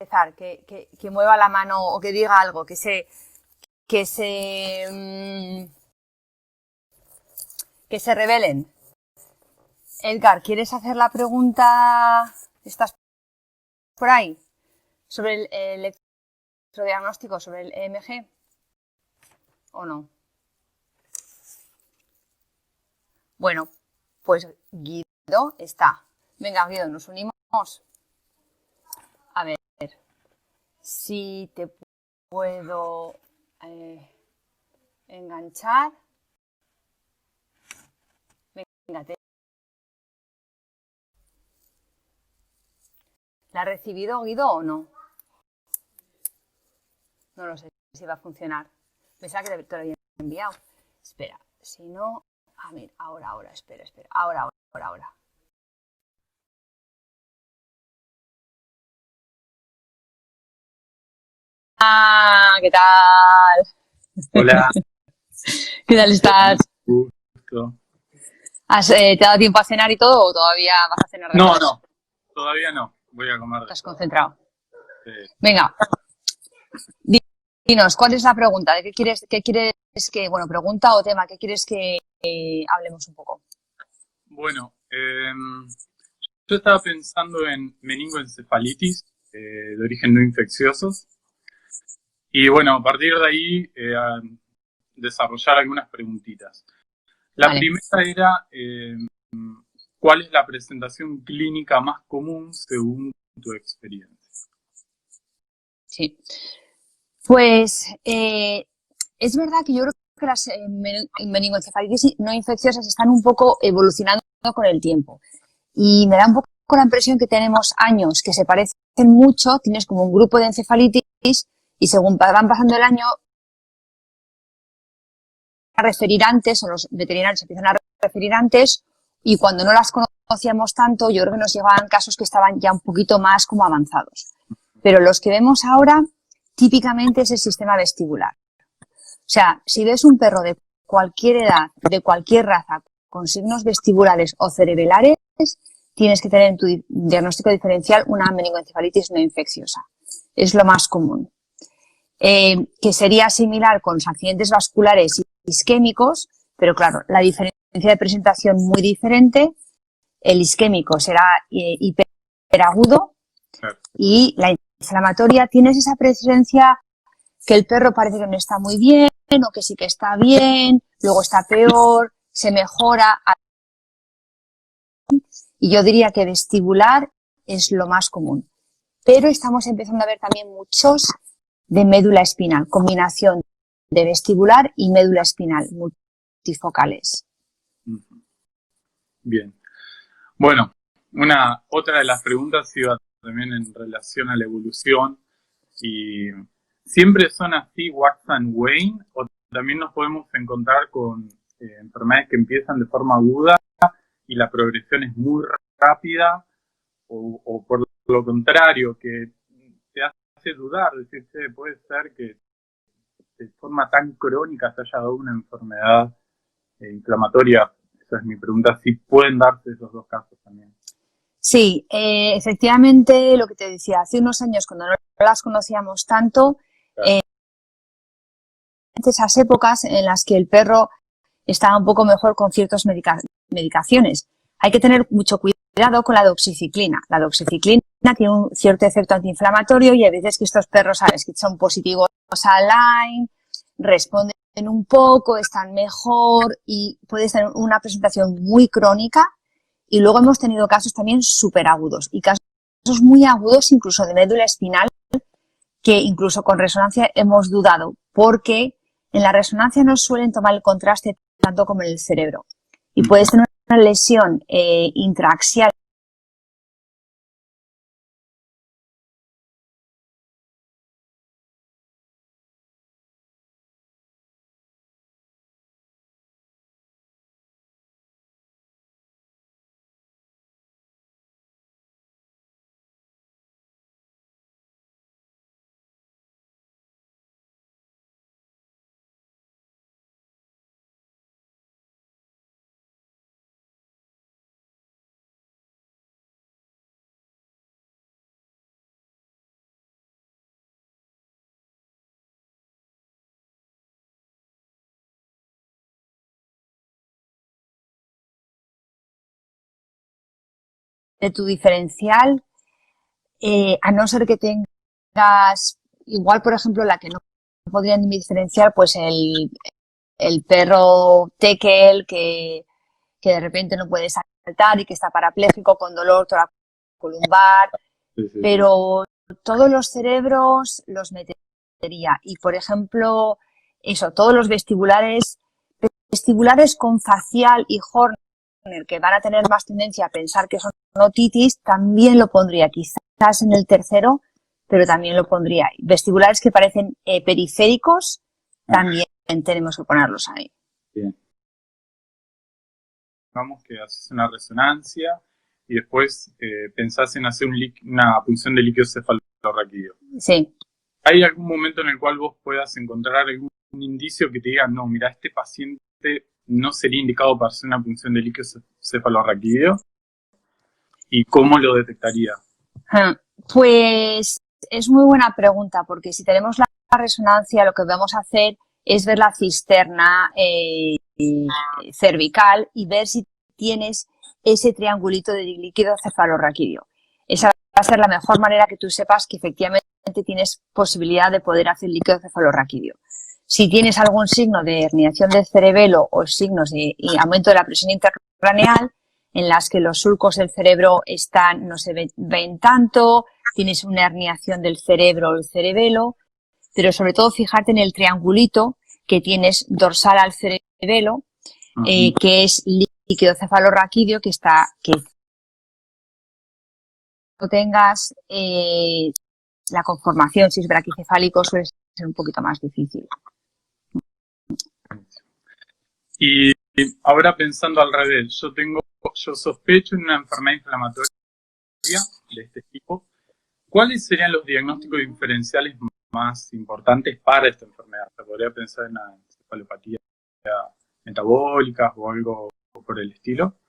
empezar, que mueva la mano o que diga algo, que se, que se rebelen. Edgar, ¿quieres hacer la pregunta? ¿Estás por ahí? Sobre el electrodiagnóstico, sobre el EMG, ¿o no? Bueno, pues Guido está. Venga, Guido, nos unimos. A ver, si te puedo enganchar. Venga, ¿la ha recibido Guido o no? No lo sé si va a funcionar. Pensaba que te lo había enviado. Espera, si no... A ver, ahora, espera. Ahora. ¿Qué tal? Hola, ¿Qué tal estás? gusto. ¿Te ha dado tiempo a cenar y todo o todavía vas a cenar No, después? no, todavía no. Voy a comer ¿Estás después. concentrado? Eh, Venga, dinos, ¿cuál es la pregunta? ¿De qué quieres bueno, pregunta o tema, qué quieres que hablemos un poco? bueno, yo estaba pensando en meningoencefalitis de origen no infeccioso y bueno, a partir de ahí desarrollar algunas preguntitas. La Vale, primera era, ¿cuál es la presentación clínica más común según tu experiencia? sí. Pues es verdad que yo creo que las meningoencefalitis no infecciosas están un poco evolucionando con el tiempo. Y me da un poco la impresión que tenemos años que se parecen mucho, tienes como un grupo de encefalitis y según van pasando el año, a referir antes, o los veterinarios empiezan a referir antes, y cuando no las conocíamos tanto, yo creo que nos llegaban casos que estaban ya un poquito más como avanzados. Pero los que vemos ahora, típicamente es el sistema vestibular. O sea, si ves un perro de cualquier edad, de cualquier raza, con signos vestibulares o cerebelares, tienes que tener en tu diagnóstico diferencial una meningoencefalitis no infecciosa. Es lo más común. Que sería similar con los accidentes vasculares isquémicos, pero claro, la diferencia de presentación muy diferente. El isquémico será hiperagudo y la inflamatoria tienes esa presencia que el perro parece que no está muy bien o que sí que está bien, luego está peor, se mejora. Y yo diría que vestibular es lo más común. Pero estamos empezando a ver también muchos de médula espinal, combinación de vestibular y médula espinal, multifocales. Bien. Bueno, otra de las preguntas iba también en relación a la evolución y siempre son así Watson Wayne o también nos podemos encontrar con enfermedades que empiezan de forma aguda y la progresión es muy rápida o por lo contrario que te hace dudar, decir, "Che, puede ser que de forma tan crónica se haya dado una enfermedad inflamatoria". Esa es mi pregunta, si pueden darse esos dos casos también. Sí, efectivamente, lo que te decía, hace unos años cuando no las conocíamos tanto, Claro. esas épocas en las que el perro estaba un poco mejor con ciertas medicaciones. Hay que tener mucho cuidado con la doxiciclina. La doxiciclina tiene un cierto efecto antiinflamatorio y hay veces que estos perros, sabes, que son positivos a Lyme, responden un poco, están mejor y puede ser una presentación muy crónica. Y luego hemos tenido casos también súper agudos y casos muy agudos incluso de médula espinal que incluso con resonancia hemos dudado porque en la resonancia no suelen tomar el contraste tanto como en el cerebro y puedes tener una lesión intraaxial de tu diferencial, a no ser que tengas, igual por ejemplo la que no podrían diferenciar, pues el perro tekel que de repente no puede saltar y que está parapléjico con dolor toracolumbar, pero todos los cerebros los metería. Y por ejemplo, eso, todos los vestibulares con facial y Horner, que van a tener más tendencia a pensar que son otitis, también lo pondría quizás en el tercero, pero también lo pondría ahí. Vestibulares que parecen periféricos, también tenemos que ponerlos ahí. Bien. Vamos que haces una resonancia y después pensás en hacer una punción de líquido cefalorraquídeo. Sí. ¿Hay algún momento en el cual vos puedas encontrar algún indicio que te diga, no, mira, este paciente no sería indicado para hacer una punción de líquido cefalorraquídeo? ¿Y cómo lo detectaría? Pues es muy buena pregunta, porque si tenemos la resonancia, lo que vamos a hacer es ver la cisterna cervical y ver si tienes ese triangulito de líquido cefalorraquídeo. Esa va a ser la mejor manera que tú sepas que efectivamente tienes posibilidad de poder hacer líquido cefalorraquídeo. Si tienes algún signo de herniación del cerebelo o signos de aumento de la presión intracraneal, en las que los surcos del cerebro no se ven tanto, tienes una herniación del cerebro o el cerebelo, pero sobre todo fijarte en el triangulito que tienes dorsal al cerebelo, que es líquido cefalorraquídeo, que no tengas la conformación, si es braquicefálico, suele ser un poquito más difícil. Y ahora pensando al revés, yo sospecho en una enfermedad inflamatoria de este tipo. ¿Cuáles serían los diagnósticos diferenciales más importantes para esta enfermedad? ¿Se podría pensar en una encefalopatía metabólica o algo por el estilo?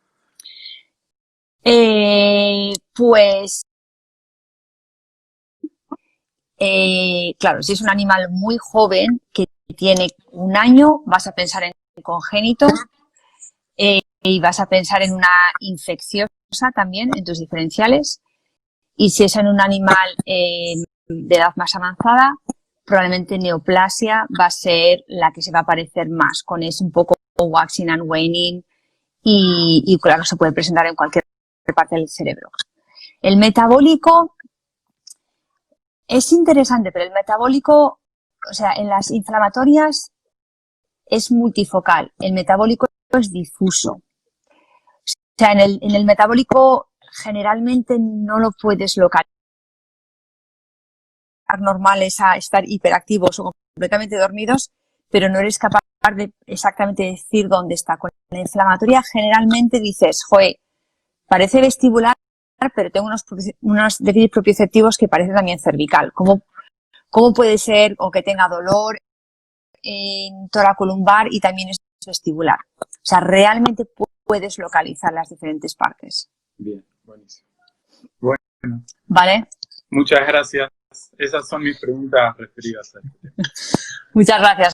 Claro, si es un animal muy joven que tiene 1 año, vas a pensar en congénito y vas a pensar en una infecciosa también en tus diferenciales. Y si es en un animal de edad más avanzada, probablemente neoplasia va a ser la que se va a parecer más, con ese un poco waxing and waning y claro, se puede presentar en cualquier parte del cerebro. El metabólico es interesante, pero el metabólico, o sea, en las inflamatorias es multifocal, el metabólico es difuso. O sea, en el metabólico generalmente no lo puedes localizar. Normales a estar hiperactivos o completamente dormidos, pero no eres capaz de exactamente decir dónde está. Con la inflamatoria generalmente dices, joder, parece vestibular, pero tengo unos déficits propioceptivos que parecen también cervical. ¿Cómo puede ser o que tenga dolor en toracolumbar y también es vestibular? O sea, realmente puedes localizar las diferentes partes. Bien, buenísimo. Bueno. ¿Vale? Muchas gracias. Esas son mis preguntas referidas a este tema. Muchas gracias,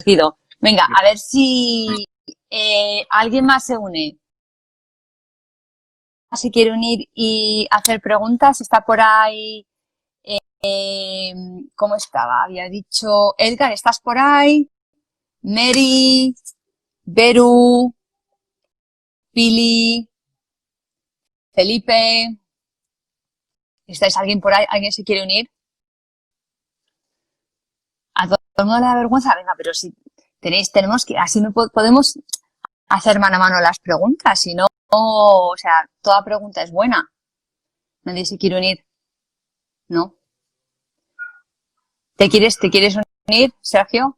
Guido. Venga, a ver si alguien más se une. Si quiere unir y hacer preguntas, está por ahí. ¿Cómo estaba? Había dicho Edgar, ¿estás por ahí? Mary, Beru, Pili, Felipe. ¿Estáis alguien por ahí? ¿Alguien se quiere unir? A todo el mundo le da vergüenza. Venga, pero si tenemos que, así no podemos hacer mano a mano las preguntas, si no, o sea, toda pregunta es buena. Nadie se quiere unir. ¿No? ¿Te quieres unir, Sergio?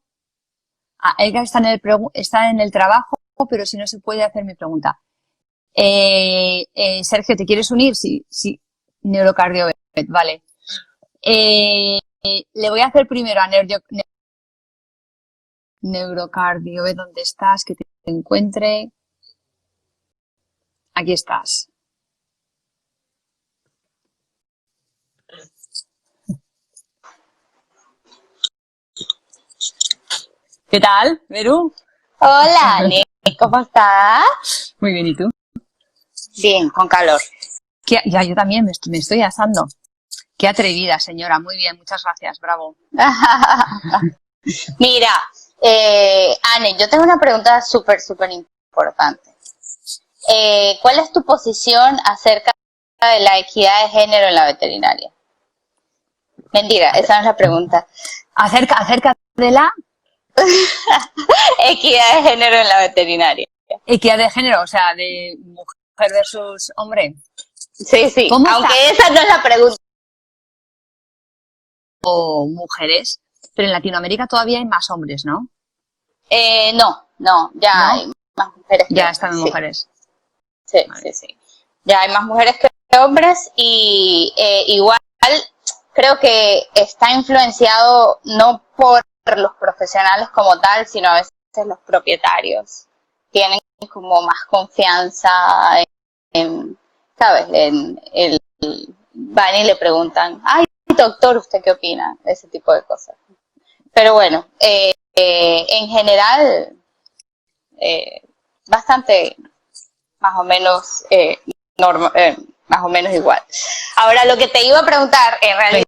Edgar está en el trabajo, pero si no se puede hacer mi pregunta. Sergio, ¿te quieres unir? Sí. Neurocardio, vale. Le voy a hacer primero a neurocardio, ¿dónde estás? Que te encuentre. Aquí estás. ¿Qué tal, Beru? Hola, Ale, ¿cómo estás? Muy bien, ¿y tú? Bien, con calor. Ya, yo también me estoy asando. Qué atrevida, señora. Muy bien, muchas gracias. Bravo. Mira, Anne, yo tengo una pregunta súper importante. ¿Cuál es tu posición acerca de la equidad de género en la veterinaria? Mentira, esa no es la pregunta. Acerca de la Equidad de género en la veterinaria. equidad de género, o sea, de mujer versus hombre. Sí, ¿Cómo aunque está? esa no es la pregunta. O mujeres, pero en Latinoamérica todavía hay más hombres, ¿no? No, ya ¿No? hay más mujeres que Ya hombres. están Sí, mujeres. Vale. sí. Ya hay más mujeres que hombres y igual creo que está influenciado no por los profesionales como tal, sino a veces los propietarios tienen como más confianza ¿sabes? Van y le preguntan, ay, doctor, ¿usted qué opina? Ese tipo de cosas. Pero bueno, en general, bastante más o menos más o menos igual. Ahora, lo que te iba a preguntar, en realidad,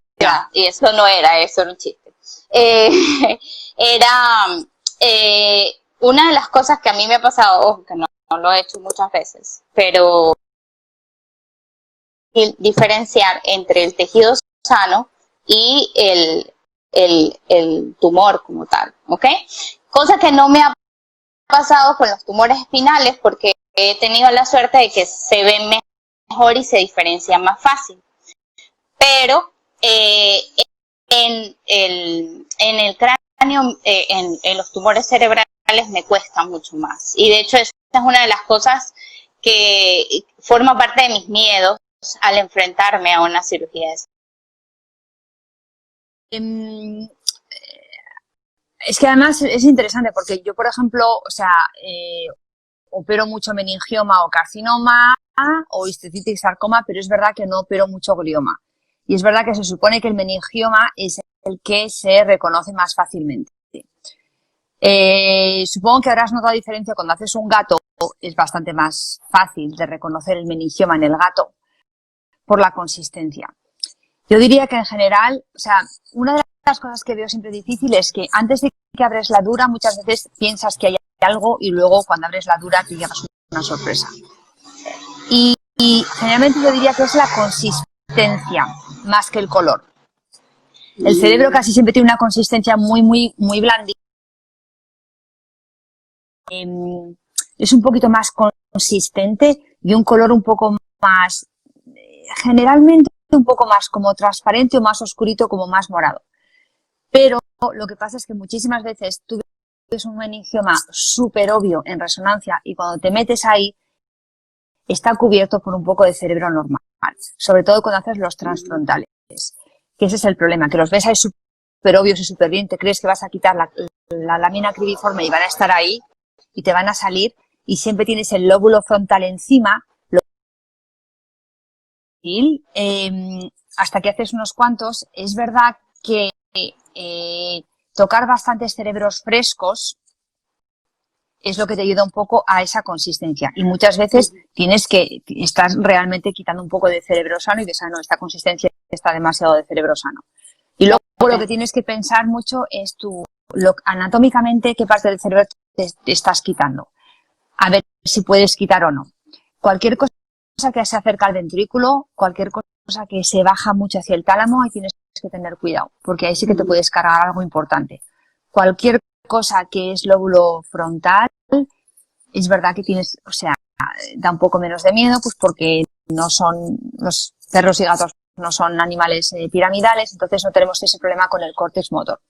y eso no era, eso era un chiste, era una de las cosas que a mí me ha pasado, ojo, que no lo he hecho muchas veces, pero diferenciar entre el tejido sano y el tumor como tal, ¿ok? Cosa que no me ha pasado con los tumores espinales porque he tenido la suerte de que se ven mejor y se diferencian más fácil. Pero en el cráneo, en los tumores cerebrales me cuesta mucho más. Y de hecho esa es una de las cosas que forma parte de mis miedos al enfrentarme a una cirugía de esa. Es que además es interesante porque yo, por ejemplo, o sea, opero mucho meningioma o carcinoma o histiocytic sarcoma, pero es verdad que no opero mucho glioma. Y es verdad que se supone que el meningioma es el que se reconoce más fácilmente. Supongo que habrás notado diferencia cuando haces un gato, es bastante más fácil de reconocer el meningioma en el gato por la consistencia. Yo diría que en general, o sea, una de las cosas que veo siempre difícil es que antes de que abres la dura muchas veces piensas que hay algo y luego cuando abres la dura te llevas una sorpresa. Y generalmente yo diría que es la consistencia más que el color. El cerebro casi siempre tiene una consistencia muy blandita. Es un poquito más consistente y un color un poco más, generalmente un poco más como transparente o más oscurito, como más morado. Pero lo que pasa es que muchísimas veces tú ves un meningioma súper obvio en resonancia y cuando te metes ahí está cubierto por un poco de cerebro normal, sobre todo cuando haces los transfrontales, que ese es el problema, que los ves ahí súper obvios y súper bien, te crees que vas a quitar la lámina cribiforme y van a estar ahí y te van a salir y siempre tienes el lóbulo frontal encima, hasta que haces unos cuantos. Es verdad que tocar bastantes cerebros frescos es lo que te ayuda un poco a esa consistencia. Y muchas veces estás realmente quitando un poco de cerebro sano y dices, no, esta consistencia está demasiado de cerebro sano. Y luego lo que tienes que pensar mucho es anatómicamente qué parte del cerebro te estás quitando. A ver si puedes quitar o no. Cualquier cosa que se acerca al ventrículo, cualquier cosa que se baja mucho hacia el tálamo, ahí tienes que tener cuidado, porque ahí sí que te puedes cargar algo importante. Cualquier cosa que es lóbulo frontal, es verdad que da un poco menos de miedo, pues porque los perros y gatos no son animales piramidales, entonces no tenemos ese problema con el córtex motor.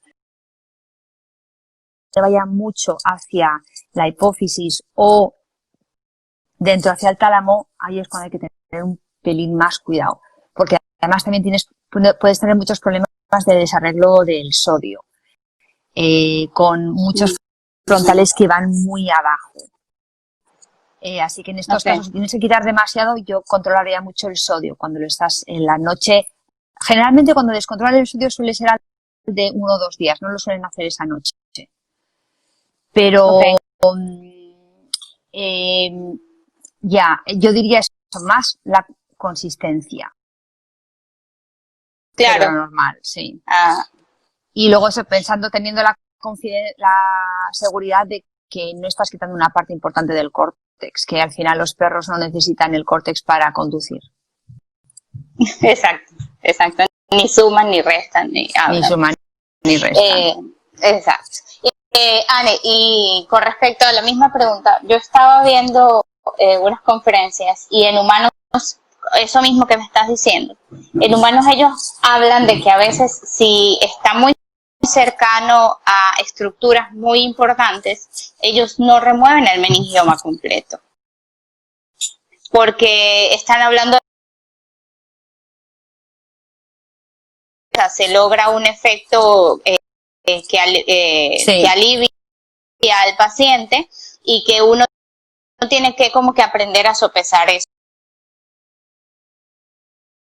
Se vaya mucho hacia la hipófisis o dentro hacia el tálamo, ahí es cuando hay que tener un pelín más cuidado, porque además también puedes tener muchos problemas de desarreglo del sodio, con muchos frontales que van muy abajo. Así que en estos casos, si tienes que quitar demasiado, yo controlaría mucho el sodio cuando lo estás en la noche. Generalmente cuando descontrolan el sodio suele ser de 1 o 2 días, no lo suelen hacer esa noche. Pero yo diría eso, más consistencia. Claro. Pero normal, sí. Y luego eso, teniendo la seguridad de que no estás quitando una parte importante del córtex, que al final los perros no necesitan el córtex para conducir. Exacto. Ni suman, ni restan, ni hablan. Ni suman, ni restan. Exacto. Anne, y con respecto a la misma pregunta, yo estaba viendo unas conferencias y en humanos, eso mismo que me estás diciendo, en humanos ellos hablan de que a veces si está muy cercano a estructuras muy importantes, ellos no remueven el meningioma completo, porque están hablando se logra un efecto que alivia al paciente y que uno tiene que como que aprender a sopesar eso.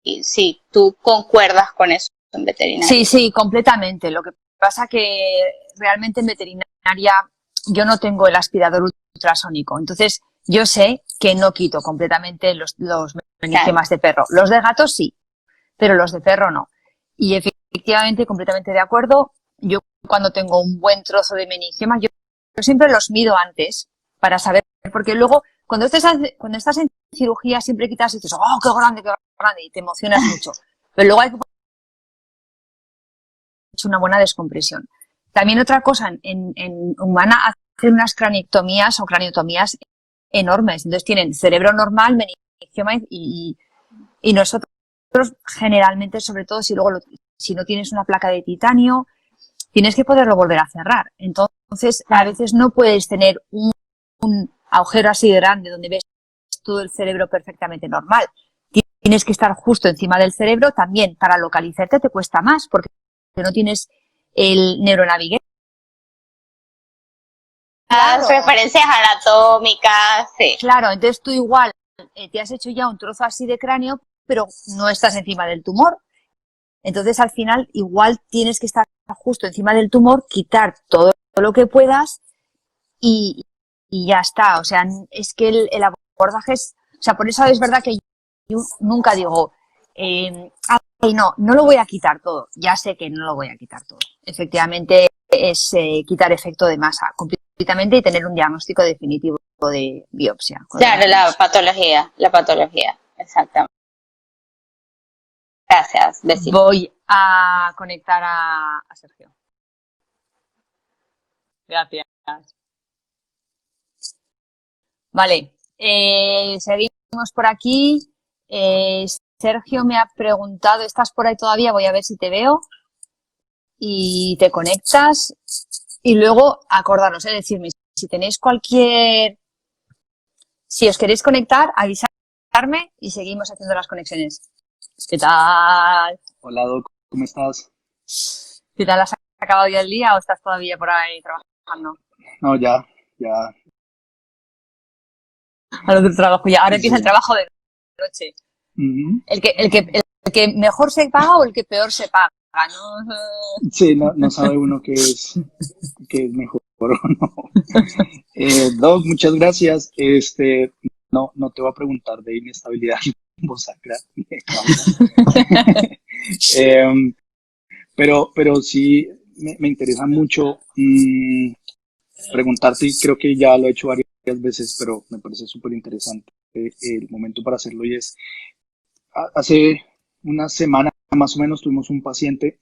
Y si tú concuerdas con eso en veterinaria. Sí, completamente. Lo que pasa que realmente en veterinaria yo no tengo el aspirador ultrasónico, entonces yo sé que no quito completamente los meningiomas de perro. Los de gato sí, pero los de perro no. Y efectivamente, completamente de acuerdo. Yo cuando tengo un buen trozo de meningioma, yo siempre los mido antes para saber, porque luego cuando estás en cirugía siempre quitas y dices, ¡oh, qué grande! Y te emocionas mucho. Pero luego hay que hecho una buena descompresión. También otra cosa, en humana hacen unas craniectomías o craniotomías enormes. Entonces tienen cerebro normal, meningioma y nosotros generalmente, sobre todo si no tienes una placa de titanio, tienes que poderlo volver a cerrar. Entonces, a veces no puedes tener un agujero así grande donde ves todo el cerebro perfectamente normal. Tienes que estar justo encima del cerebro. También para localizarte te cuesta más porque no tienes el neuronavigator. Las referencias anatómicas, sí. Claro, entonces tú igual te has hecho ya un trozo así de cráneo, pero no estás encima del tumor. Entonces, al final, igual tienes que estar justo encima del tumor, quitar todo lo que puedas y ya está. O sea, es que el abordaje es... O sea, por eso es verdad que yo nunca digo, no lo voy a quitar todo. Ya sé que no lo voy a quitar todo. Efectivamente, es quitar efecto de masa completamente y tener un diagnóstico definitivo de biopsia. Claro, la patología, exactamente. Gracias, Bessie. Voy a conectar a Sergio. Gracias. Vale, seguimos por aquí. Sergio me ha preguntado, ¿estás por ahí todavía? Voy a ver si te veo. Y te conectas. Y luego acordaros, decirme si tenéis si os queréis conectar, avisarme y seguimos haciendo las conexiones. ¿Qué tal? Hola, Doc, ¿cómo estás? ¿Qué tal? ¿Has acabado ya el día o estás todavía por ahí trabajando? No, ya. A lo del trabajo ya. Ahora empieza el trabajo de noche. Uh-huh. El que mejor se paga o el que peor se paga, ¿no? Sí, no sabe uno qué es mejor o no. Doc, muchas gracias. No te voy a preguntar de inestabilidad limfosacra. Pero sí me interesa mucho preguntarte, y creo que ya lo he hecho varias veces, pero me parece súper interesante el momento para hacerlo, y es, hace una semana más o menos tuvimos un paciente,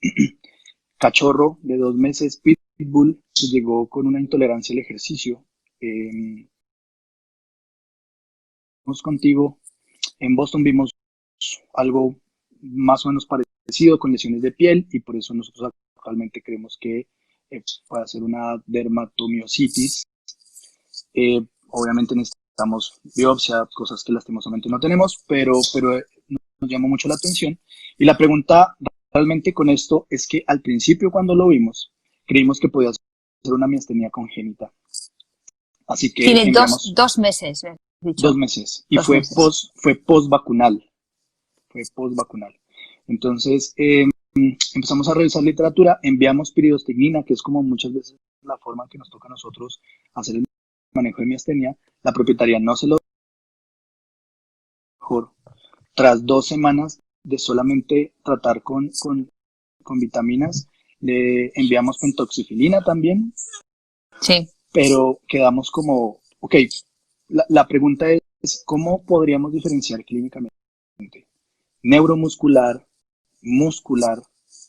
cachorro de 2 meses, pitbull, que llegó con una intolerancia al ejercicio. Contigo, en Boston vimos algo más o menos parecido con lesiones de piel, y por eso nosotros actualmente creemos que puede ser una dermatomiositis. Obviamente necesitamos biopsia, cosas que lastimosamente no tenemos, pero nos llamó mucho la atención. Y la pregunta realmente con esto es que al principio, cuando lo vimos, creímos que podía ser una miastenia congénita. Así que tiene dos meses, me has dicho. 2 meses. Y fue post-vacunal. Entonces, empezamos a revisar literatura, enviamos piridostignina, que es como muchas veces la forma que nos toca a nosotros hacer el manejo de miastenia. La propietaria no se lo mejor, tras 2 semanas de solamente tratar con vitaminas, le enviamos pentoxifilina también, Sí. pero quedamos como, ok, la pregunta es, ¿cómo podríamos diferenciar clínicamente neuromuscular, muscular,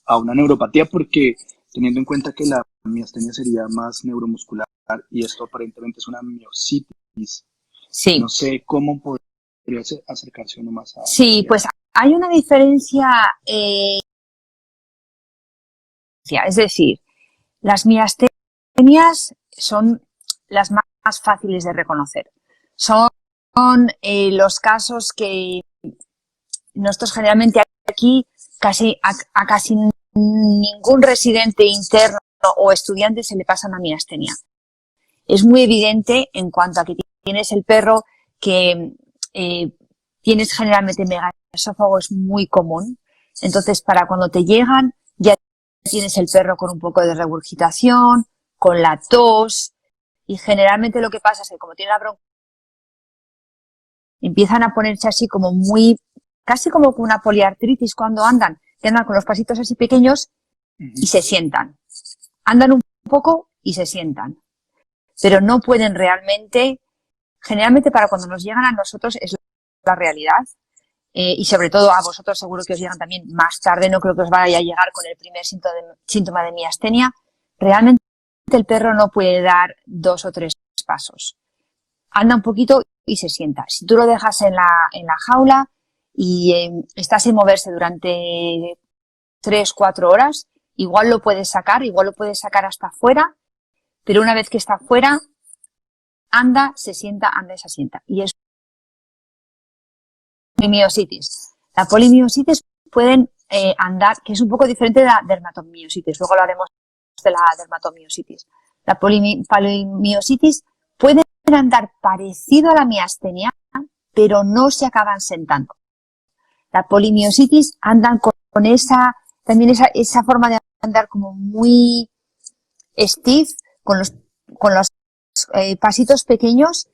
a una neuropatía? Porque teniendo en cuenta que la miastenia sería más neuromuscular y esto aparentemente es una miositis, Sí. no sé cómo podría acercarse uno más a... Sí, pues hay una diferencia, es decir, las miastenias son las más fáciles de reconocer. Son los casos que nosotros generalmente aquí a casi ningún residente interno o estudiante se le pasa una miastenia. Es muy evidente en cuanto a que tienes el perro que tienes generalmente megaesófago, es muy común. Entonces, para cuando te llegan, ya tienes el perro con un poco de regurgitación, con la tos, y generalmente lo que pasa es que como tiene la bronca, empiezan a ponerse así como muy, casi como con una poliartritis cuando andan, que andan con los pasitos así pequeños y se sientan. Andan un poco y se sientan. Pero no pueden realmente, generalmente para cuando nos llegan a nosotros es la realidad, y sobre todo a vosotros seguro que os llegan también más tarde, no creo que os vaya a llegar con el primer síntoma de miastenia. Realmente el perro no puede dar 2 o 3 pasos. Anda un poquito y se sienta. Si tú lo dejas en la jaula y estás sin moverse durante 3, 4 horas, igual lo puedes sacar hasta afuera, pero una vez que está fuera, anda, se sienta, anda y se sienta. Y es polimiositis. La polimiositis pueden andar, que es un poco diferente de la dermatomiositis. Luego hablaremos de la dermatomiositis. La polimiositis puede andar parecido a la miastenia, pero no se acaban sentando. La polimiositis andan con esa forma de andar como muy stiff, con los pasitos pequeños,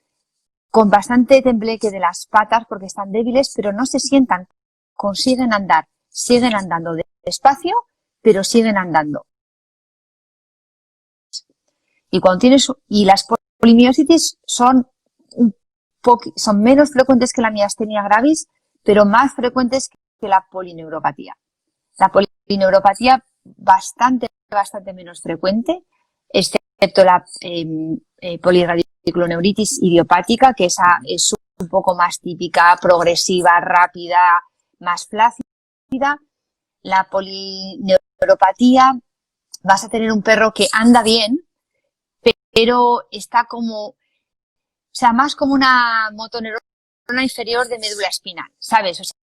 con bastante tembleque de las patas porque están débiles, pero no se sientan, siguen andando despacio, pero siguen andando. Y las polimiositis son menos frecuentes que la miastenia gravis, pero más frecuentes que la polineuropatía. La polineuropatía bastante menos frecuente, excepto la poliradiculoneuritis idiopática, que esa es un poco más típica, progresiva, rápida, más flácida. La polineuropatía, vas a tener un perro que anda bien, pero está más como una motoneurona inferior de médula espinal, ¿sabes? O sea,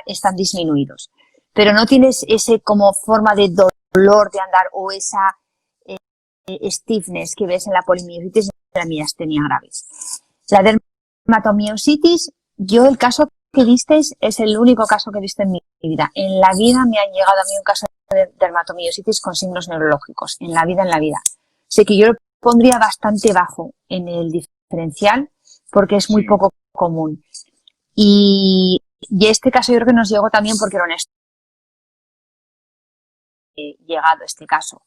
están disminuidos, pero no tienes ese como forma de dolor de andar o esa stiffness que ves en la polimiositis y en la miastenia gravis. La dermatomiositis, yo el caso que visteis es el único caso que he visto en mi vida. En la vida me han llegado a mí un caso de dermatomiositis con signos neurológicos, en la vida. Sé que yo lo pondría bastante bajo en el diferencial porque es muy poco común. Y este caso yo creo que nos llegó también porque era honesto. Llegado este caso.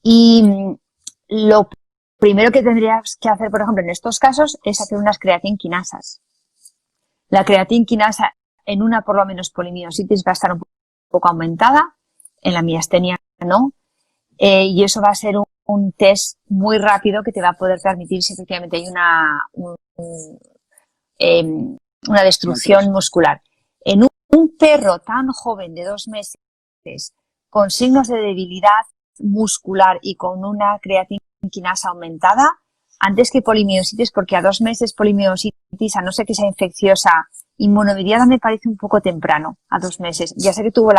Y lo primero que tendrías que hacer, por ejemplo, en estos casos es hacer unas creatinquinasas. La creatinquinasa en una por lo menos polimiositis va a estar un poco aumentada, en la miastenia no, y eso va a ser un test muy rápido que te va a poder permitir si efectivamente hay una destrucción muscular. En un perro tan joven de 2 meses, con signos de debilidad muscular y con una creatinquinasa aumentada, antes que polimiositis, porque a 2 meses polimiositis, a no ser que sea infecciosa, inmunoviriada me parece un poco temprano, a 2 meses. Ya sé que tuvo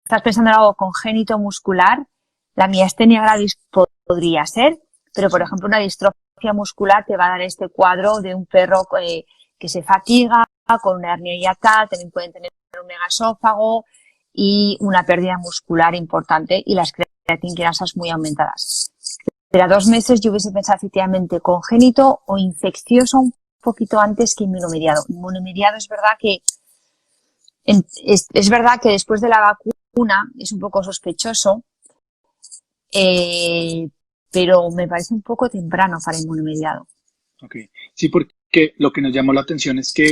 estás pensando en algo congénito muscular, la miastenia gravis podría ser, pero por ejemplo una distrofia muscular te va a dar este cuadro de un perro que se fatiga, con una hernia hiatal, también pueden tener un megaesófago y una pérdida muscular importante y las creatinquinasas muy aumentadas. pero a 2 meses yo hubiese pensado efectivamente congénito o infeccioso un poquito antes que inmunomediado. Inmunomediado es verdad que es verdad que después de la vacuna es un poco sospechoso, pero me parece un poco temprano para inmunomediado. Ok. Sí, porque lo que nos llamó la atención es que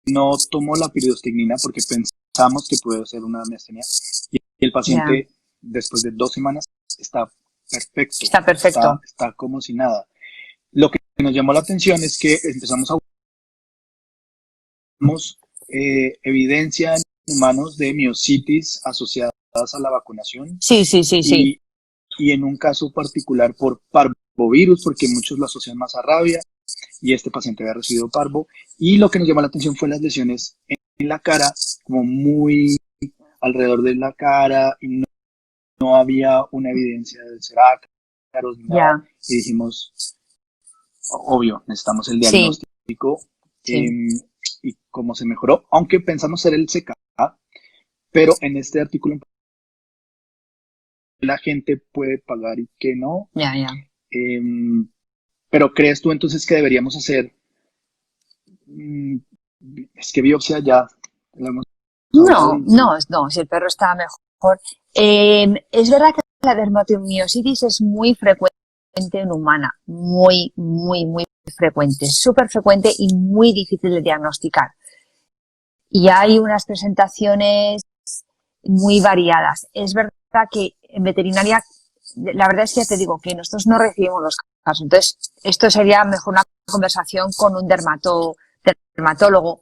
no tomó la piridostignina porque pensamos que puede ser una miastenia y el paciente después de 2 semanas está perfecto. Está perfecto. Está como si nada. Lo que nos llamó la atención es que empezamos a evidencia en humanos de miositis asociadas a la vacunación. Sí. Y en un caso particular por parvovirus, porque muchos lo asocian más a rabia, y este paciente había recibido parvo. Y lo que nos llamó la atención fue las lesiones en la cara, como muy alrededor de la cara, y no había una evidencia de ser ácaros ni nada. Y dijimos, obvio, necesitamos el diagnóstico. Y cómo se mejoró, aunque pensamos ser el CK, pero en este artículo la gente puede pagar y que no. Pero ¿crees tú entonces que deberíamos hacer? Es que biopsia ya la hemos No, si el perro está mejor. Es verdad que la dermatomiositis es muy frecuente en humana, muy frecuente, súper frecuente y muy difícil de diagnosticar. Y hay unas presentaciones muy variadas. Es verdad que en veterinaria, la verdad es que ya te digo que nosotros no recibimos los casos. Entonces, esto sería mejor una conversación con un dermatólogo.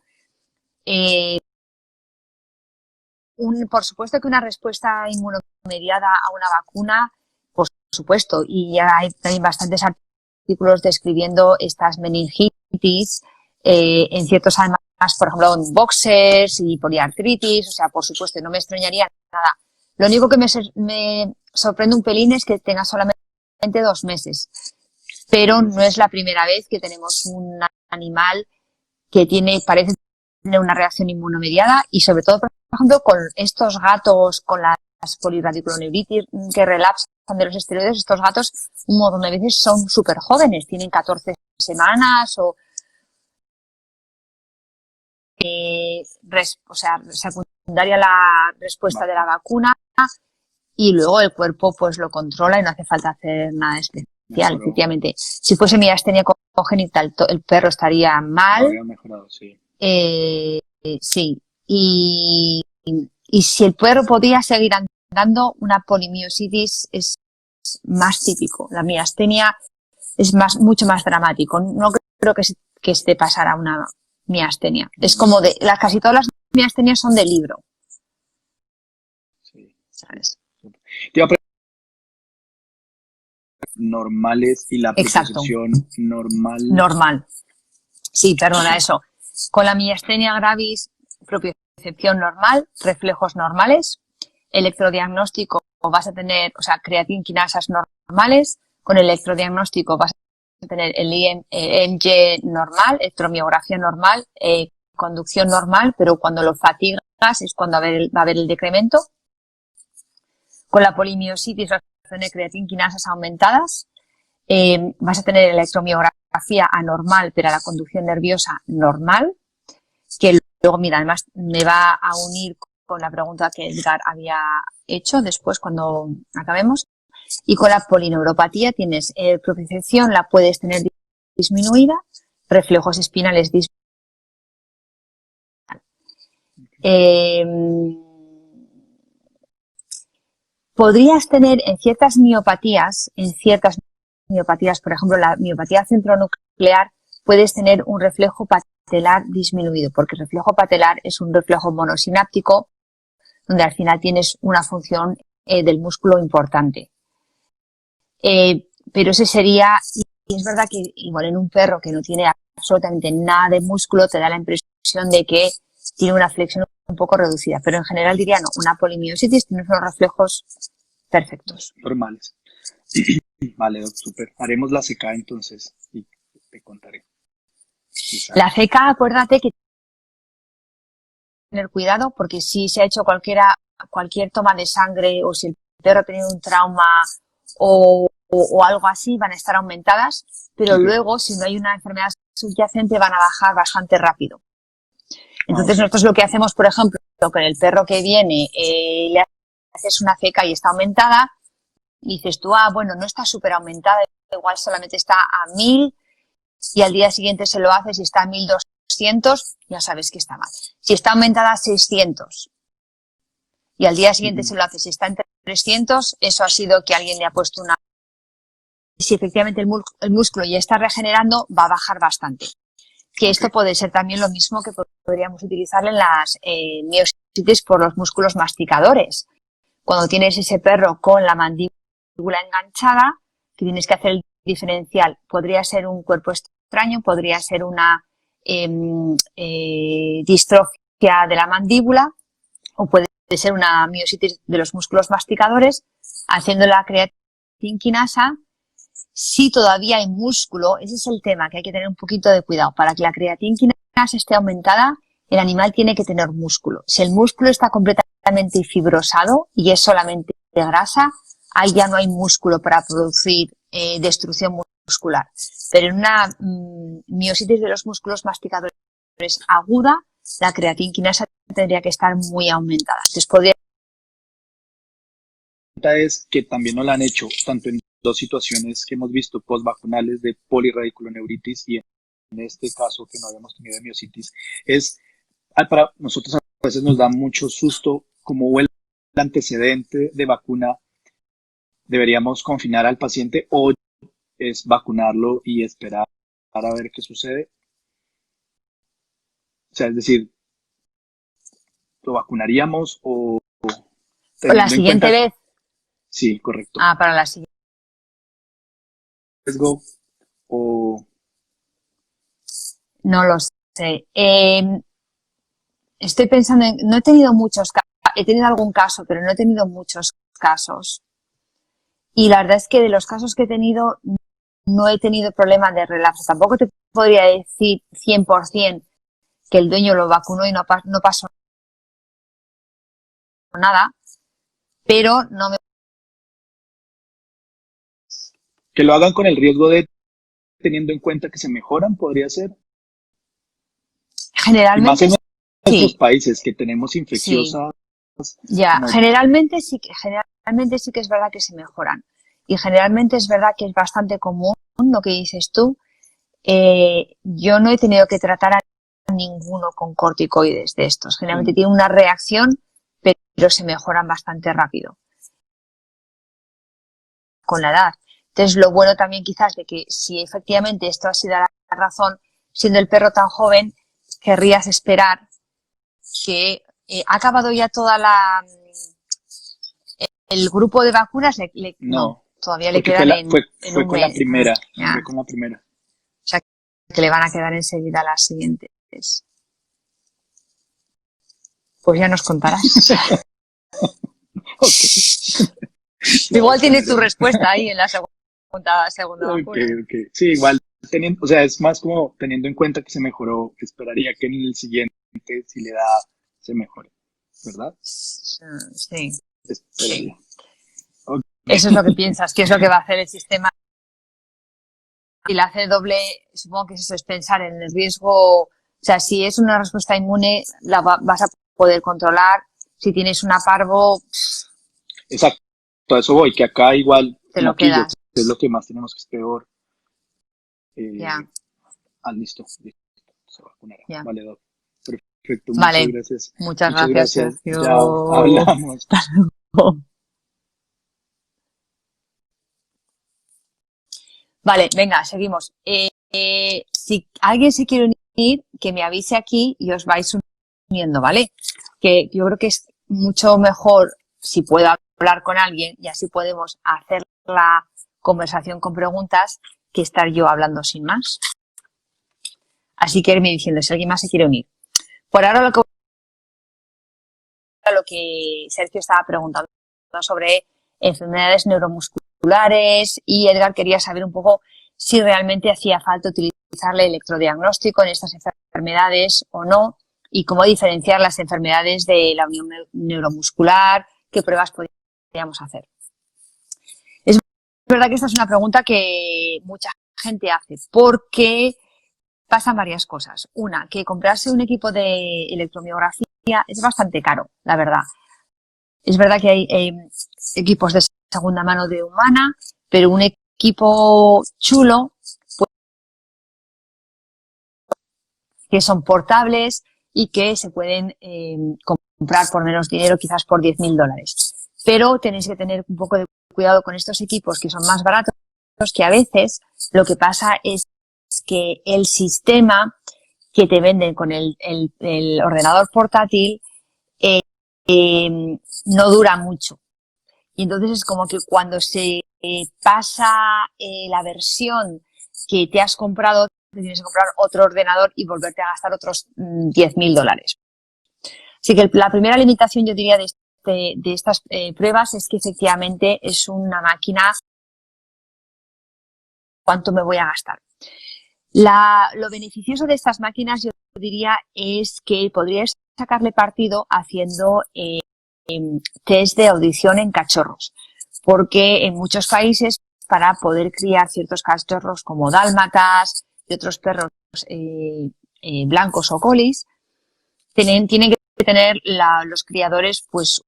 Por supuesto que una respuesta inmunomediada a una vacuna, por supuesto, y ya hay también bastantes artículos describiendo estas meningitis en ciertos animales, por ejemplo, en boxers y poliartritis, o sea, por supuesto, no me extrañaría nada. Lo único que me sorprende un pelín es que tenga solamente 2 meses, pero no es la primera vez que tenemos un animal que parece tener una reacción inmunomediada y sobre todo, por ejemplo, con estos gatos, con las poliradiculoneuritis que relapsan de los esteroides, estos gatos un montón de veces son súper jóvenes, tienen 14 semanas o secundaria la respuesta de la vacuna y luego el cuerpo pues lo controla y no hace falta hacer nada especial, efectivamente. Si fuese miastenia congénita, el perro estaría mal. Habría mejorado, sí. Sí. Y si el perro podía seguir andando, una polimiositis es más típico. La miastenia es mucho más dramático. No creo que esté pasara una miastenia. Es como casi todas las miastenias son de libro. Sí. ¿Sabes? Normales y la propiocepción normal. Sí, perdona, eso. Con la miastenia gravis, propiocepción normal, reflejos normales, electrodiagnóstico vas a tener, creatinquinasas normales, con electrodiagnóstico vas a tener el EMG normal, electromiografía normal, conducción normal, pero cuando lo fatigas es cuando va a haber el decremento. Con la polimiositis vas a tener creatinquinasas aumentadas, vas a tener electromiografía anormal, pero a la conducción nerviosa normal, que luego, mira, además me va a unir con la pregunta que Edgar había hecho después cuando acabemos. Y con la polineuropatía tienes propiocepción, la puedes tener disminuida, reflejos espinales disminuidos. Podrías tener en ciertas miopatías, por ejemplo, la miopatía centronuclear, puedes tener un reflejo patelar disminuido, porque el reflejo patelar es un reflejo monosináptico, donde al final tienes una función del músculo importante. Pero ese sería, y es verdad que igual en un perro que no tiene absolutamente nada de músculo, te da la impresión de que tiene una flexión un poco reducida, pero en general diría no, una polimiositis tiene unos reflejos perfectos. Normales. Vale, Doc, súper. Haremos la CK entonces y te contaré. Quizá. La CK, acuérdate que tener cuidado porque si se ha hecho cualquier toma de sangre o si el perro ha tenido un trauma o o algo así van a estar aumentadas, pero luego, si no hay una enfermedad subyacente, van a bajar bastante rápido. Entonces, nosotros lo que hacemos, por ejemplo, con el perro que viene, le haces una ceca y está aumentada, y dices tú, bueno, no está súper aumentada, igual solamente está a 1000, y al día siguiente se lo haces y está a 1200, ya sabes que está mal. Si está aumentada a 600 y al día siguiente se lo haces y está en 300, eso ha sido que alguien le ha puesto una... Si efectivamente el músculo ya está regenerando, va a bajar bastante. Que esto puede ser también lo mismo que podríamos utilizar en las miositis por los músculos masticadores. Cuando tienes ese perro con la mandíbula enganchada, que tienes que hacer el diferencial, podría ser un cuerpo extraño, podría ser una distrofia de la mandíbula, o puede ser una miositis de los músculos masticadores, haciendo la creatinquinasa. Si todavía hay músculo, ese es el tema, que hay que tener un poquito de cuidado. Para que la creatinquinasa esté aumentada, el animal tiene que tener músculo. Si el músculo está completamente fibrosado y es solamente de grasa, ahí ya no hay músculo para producir destrucción muscular. Pero en una miositis de los músculos masticadores aguda, la creatinquinasa tendría que estar muy aumentada. Entonces podría... Es que también nos la han hecho, tanto en dos situaciones que hemos visto postvacunales de polirradiculoneuritis y en este caso que no habíamos tenido de miositis, para nosotros a veces nos da mucho susto como hubo el antecedente de vacuna, deberíamos confinar al paciente o es vacunarlo y esperar a ver qué sucede. O sea, es decir, ¿lo vacunaríamos o la siguiente vez? Sí, correcto. Para la siguiente. ¿Riesgo o...? No lo sé. Estoy pensando en... No he tenido muchos casos. He tenido algún caso, pero no he tenido muchos casos. Y la verdad es que de los casos que he tenido, no he tenido problema de relapso. Tampoco te podría decir 100% que el dueño lo vacunó y no pasó nada, pero no me... Que lo hagan con el riesgo de, teniendo en cuenta que se mejoran, podría ser. Generalmente, y más en nuestros sí. Países que tenemos infecciosas. Sí. Ya, generalmente sí que es verdad que se mejoran. Y generalmente es verdad que es bastante común lo que dices tú. Yo no he tenido que tratar a ninguno con corticoides de estos. Generalmente tienen una reacción, pero se mejoran bastante rápido con la edad. Entonces, lo bueno también quizás de que si efectivamente esto ha sido la razón, siendo el perro tan joven, querrías esperar que ha acabado ya toda el grupo de vacunas. No, todavía le quedan fue con la primera. Fue con la primera. O sea, que le van a quedar enseguida las siguientes. Pues ya nos contarás. Igual tienes tu respuesta ahí en la segunda vacuna. Okay. Sí, igual, o sea, es más como teniendo en cuenta que se mejoró, esperaría que en el siguiente, si le da, se mejore, ¿verdad? Sí. Esperaría. Sí. Okay. Eso es lo que piensas, que es lo que va a hacer el sistema. Y la C doble, supongo que eso es pensar en el riesgo. O sea, si es una respuesta inmune, la vas a poder controlar. Si tienes una parvo... Exacto, a eso voy, que acá igual te lo quedas. Es lo que más tenemos, que es peor. Ya. Listo. Se vacunará. Ya. Vale, Doc. Perfecto, vale. Muchas gracias. Muchas gracias. Ya hablamos. Hasta luego. Vale, venga, seguimos. Si alguien se quiere unir, que me avise aquí y os vais uniendo, ¿vale? Que yo creo que es mucho mejor si puedo hablar con alguien y así podemos hacer la conversación con preguntas que estar yo hablando sin más. Así que irme diciendo si alguien más se quiere unir. Por ahora lo que Sergio estaba preguntando sobre enfermedades neuromusculares y Edgar quería saber un poco si realmente hacía falta utilizar el electrodiagnóstico en estas enfermedades o no y cómo diferenciar las enfermedades de la unión neuromuscular, qué pruebas podríamos hacer. Es verdad que esta es una pregunta que mucha gente hace, porque pasan varias cosas. Una, que comprarse un equipo de electromiografía es bastante caro, la verdad. Es verdad que hay equipos de segunda mano de Humana, pero un equipo chulo, pues, que son portables y que se pueden comprar por menos dinero, quizás por $10.000. Pero tenéis que tener un poco de cuidado con estos equipos que son más baratos, que a veces lo que pasa es que el sistema que te venden con el ordenador portátil no dura mucho. Y entonces es como que cuando se pasa la versión que te has comprado, te tienes que comprar otro ordenador y volverte a gastar otros $10.000. Así que la primera limitación, yo diría, de estas pruebas es que efectivamente es una máquina. ¿Cuánto me voy a gastar? Lo beneficioso de estas máquinas, yo diría, es que podrías sacarle partido haciendo test de audición en cachorros, porque en muchos países, para poder criar ciertos cachorros como dálmatas y otros perros blancos o colis, tienen que tener los criadores pues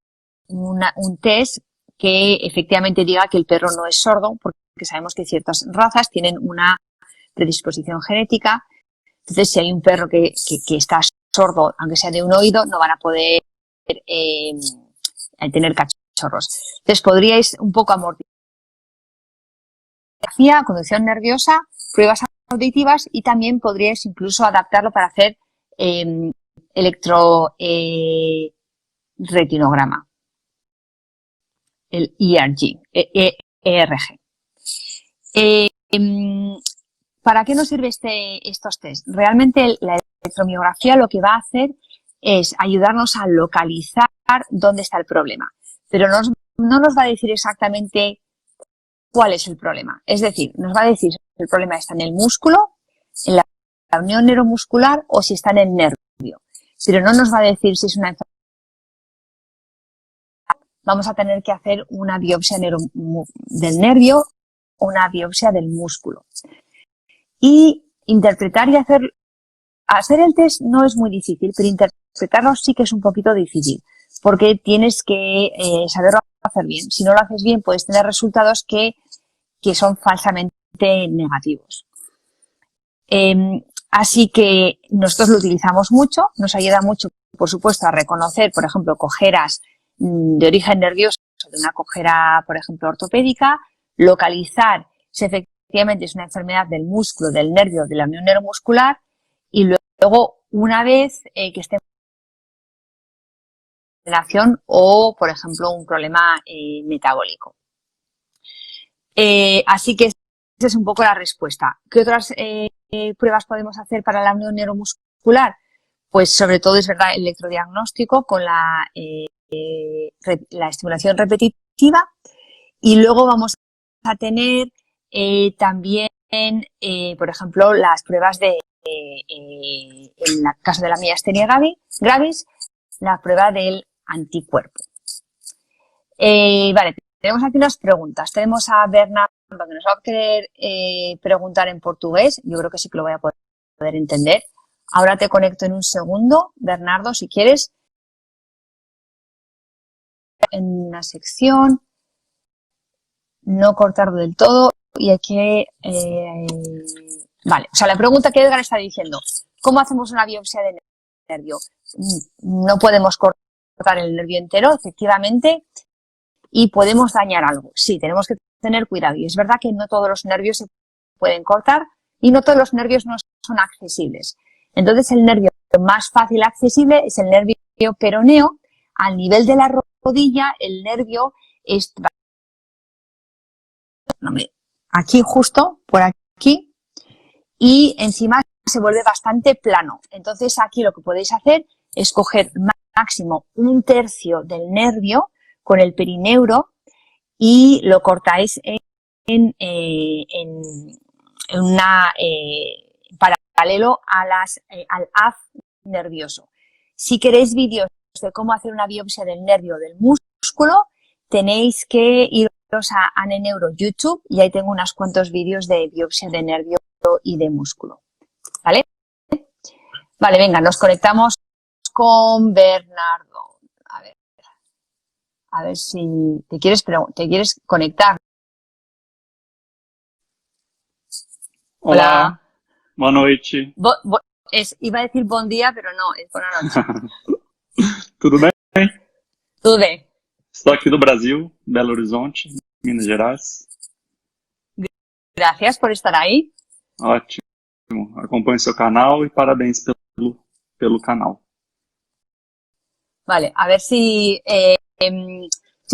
un test que efectivamente diga que el perro no es sordo, porque sabemos que ciertas razas tienen una predisposición genética. Entonces, si hay un perro que está sordo, aunque sea de un oído, no van a poder tener cachorros. Entonces, podríais un poco amortiguar conducción nerviosa, pruebas auditivas, y también podríais incluso adaptarlo para hacer electroretinograma, el ERG. ¿Para qué nos sirve estos test? Realmente la electromiografía lo que va a hacer es ayudarnos a localizar dónde está el problema, pero no nos va a decir exactamente cuál es el problema. Es decir, nos va a decir si el problema está en el músculo, en la unión neuromuscular o si está en el nervio, pero no nos va a decir si es una enfermedad. Vamos a tener que hacer una biopsia del nervio o una biopsia del músculo. Y interpretar y hacer el test no es muy difícil, pero interpretarlo sí que es un poquito difícil, porque tienes que saberlo hacer bien. Si no lo haces bien, puedes tener resultados que son falsamente negativos. Así que nosotros lo utilizamos mucho, nos ayuda mucho, por supuesto, a reconocer, por ejemplo, cojeras de origen nervioso, de una cojera, por ejemplo, ortopédica, localizar si efectivamente es una enfermedad del músculo, del nervio, de la unión neuromuscular, y luego, una vez que esté en relación o, por ejemplo, un problema metabólico. Así que esa es un poco la respuesta. ¿Qué otras pruebas podemos hacer para la unión neuromuscular? Pues sobre todo es verdad el electrodiagnóstico con la estimulación repetitiva, y luego vamos a tener también, por ejemplo, las pruebas en el caso de la miastenia gravis, la prueba del anticuerpo. Vale, tenemos aquí unas preguntas. Tenemos a Bernardo, que nos va a querer preguntar en portugués. Yo creo que sí que lo voy a poder entender. Ahora te conecto en un segundo, Bernardo, si quieres. En una sección, no cortarlo del todo, y hay que... vale, o sea, la pregunta que Edgar está diciendo, ¿cómo hacemos una biopsia de nervio? No podemos cortar el nervio entero, efectivamente, y podemos dañar algo. Sí, tenemos que tener cuidado, y es verdad que no todos los nervios se pueden cortar y no todos los nervios no son accesibles. Entonces, el nervio más fácil accesible es el nervio peroneo. Al nivel de la rodilla, el nervio es aquí, justo por aquí, y encima se vuelve bastante plano. Entonces, aquí lo que podéis hacer es coger máximo 1/3 del nervio con el perineuro y lo cortáis en paralelo al haz nervioso. Si queréis vídeos de cómo hacer una biopsia del nervio del músculo, tenéis que ir a Aneneuro YouTube y ahí tengo unos cuantos vídeos de biopsia de nervio y de músculo. ¿Vale? Vale, venga, nos conectamos con Bernardo. A ver si te quieres conectar. Olá, boa noite. Iba a decir buen día, pero no, es buena noche. Tudo bem? Tudo bem. Estou aqui do Brasil, Belo Horizonte, Minas Gerais. Gracias por estar ahí. Ótimo. Acompanho seu canal e parabéns pelo canal. Vale, a ver si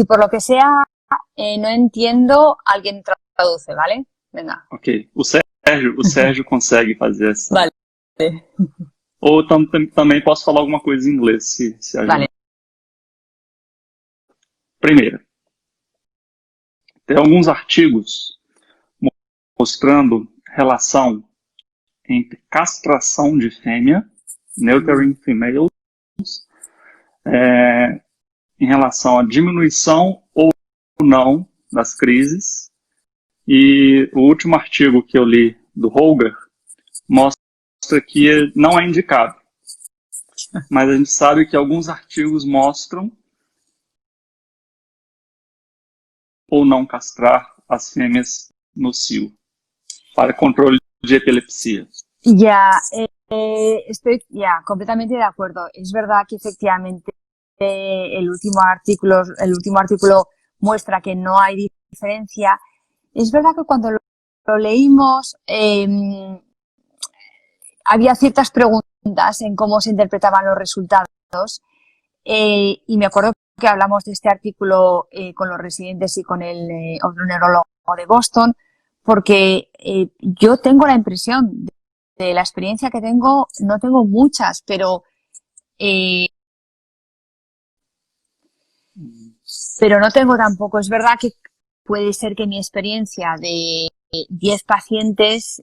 por lo que sea no entiendo, alguien traduce, ¿vale? Venga. Ok. O Sérgio consegue fazer essa. Vale. Ou também posso falar alguma coisa em inglês, se ajuda. Vale. Primeiro, tem alguns artigos mostrando relação entre castração de fêmea, neutering females, em relação à diminuição ou não das crises. E o último artigo que eu li do Holger mostra que não é indicado. Mas a gente sabe que alguns artigos mostram ou não castrar as fêmeas no cio para controle de epilepsia. Ya, estoy completamente de acuerdo. Es verdad que efectivamente el último artículo muestra que no hay diferencia. Es verdad que cuando lo leímos había ciertas preguntas en cómo se interpretaban los resultados y me acuerdo que hablamos de este artículo con los residentes y con el otroneurólogo de Boston, porque yo tengo la impresión de la experiencia que tengo, no tengo muchas, pero no tengo tampoco. Es verdad que puede ser que mi experiencia de 10 pacientes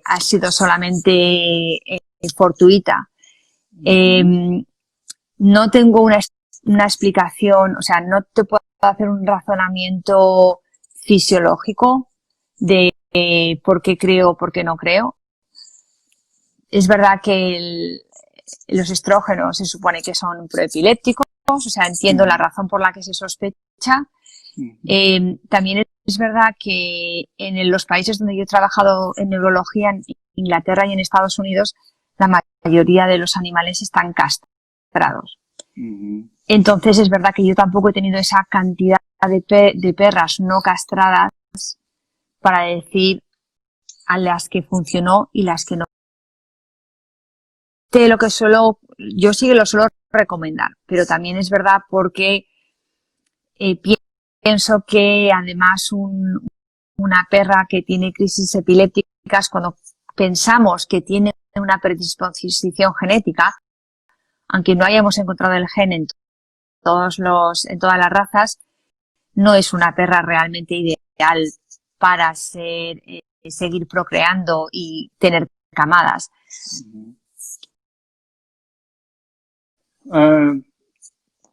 ha sido solamente fortuita. No tengo una explicación, o sea, no te puedo hacer un razonamiento fisiológico de por qué creo o por qué no creo. Es verdad que los estrógenos se supone que son proepilépticos, o sea, entiendo la razón por la que se sospecha. También es verdad que en los países donde yo he trabajado en neurología, en Inglaterra y en Estados Unidos, la mayoría de los animales están castrados. Entonces es verdad que yo tampoco he tenido esa cantidad de perras no castradas para decir a las que funcionó y las que no. Lo que yo sí que lo suelo recomendar, pero también es verdad porque pienso que además una perra que tiene crisis epilépticas, cuando pensamos que tiene una predisposición genética, aunque no hayamos encontrado el gen en todas las razas, no es una perra realmente ideal para seguir procreando y tener camadas.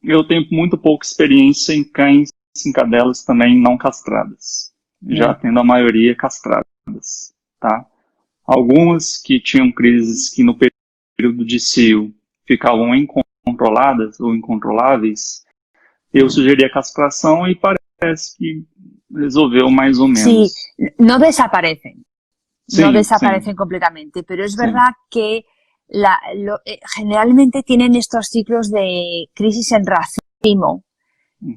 Eu tenho muito pouca experiência em cães e em cadelas também não castradas. Já tendo a maioria castradas, tá? Algumas que tinham crises que no período de cio ficavam incontroladas ou incontroláveis, eu sugeri a castração y parece que resolveu más o menos. Sí, no desaparecen. No desaparecen completamente, pero es verdad que generalmente tienen estos ciclos de crisis en racimo,